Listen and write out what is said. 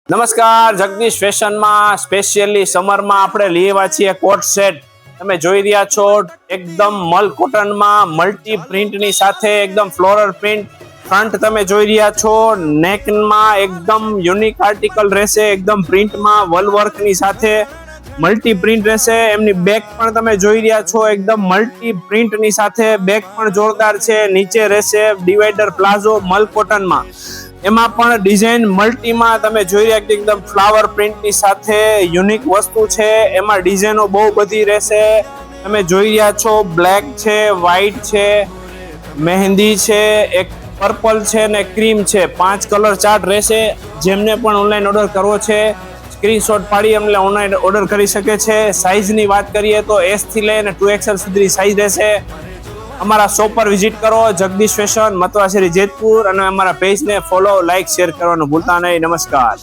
નમસ્કાર, જગદીશ ફેશનમાં સ્પેશિયલી સમરમાં આપણે લેવા છીએ કોટ સેટ. તમે જોઈ રહ્યા છો એકદમ મલ કોટનમાં મલ્ટી પ્રિન્ટની સાથે એકદમ ફ્લોરલ પ્રિન્ટ. ફ્રન્ટ તમે જોઈ રહ્યા છો નેકમાં એકદમ યુનિક આર્ટિકલ રહેશે, એકદમ પ્રિન્ટમાં વલ વર્કની સાથે મલ્ટી પ્રિન્ટ રહેશે. એમની બેક પણ તમે જોઈ રહ્યા છો એકદમ મલ્ટી પ્રિન્ટની સાથે બેક પણ જોરદાર છે. નીચે રહેશે ડિવાઈડર પ્લાઝો મલ કોટનમાં, એમાં પણ ડિઝાઇન મલ્ટીમાં તમે જોઈ રહ્યા કે એકદમ ફ્લાવર પ્રિન્ટની સાથે યુનિક વસ્તુ છે. એમાં ડિઝાઇનો બહુ બધી રહેશે. તમે જોઈ રહ્યા છો બ્લેક છે, વ્હાઈટ છે, મહેંદી છે, એક પર્પલ છે ને ક્રીમ છે. 5 કલર ચાર્ટ રહેશે. જેમને પણ ઓનલાઈન ઓર્ડર કરવો છે સ્ક્રીનશોટ પાડી અમને ઓનલાઈન ઓર્ડર કરી શકે છે. સાઇઝની વાત કરીએ તો S થી લઈને 2XL સુધીની સાઇઝ રહેશે. અમારા શોપ પર વિઝિટ કરો, જગદીશ ફેશન, મતવા શેરી, જેતપુર, અને અમારા પેજને ફોલો, લાઇક, શેર કરવાનું ભૂલતા નહીં. નમસ્કાર.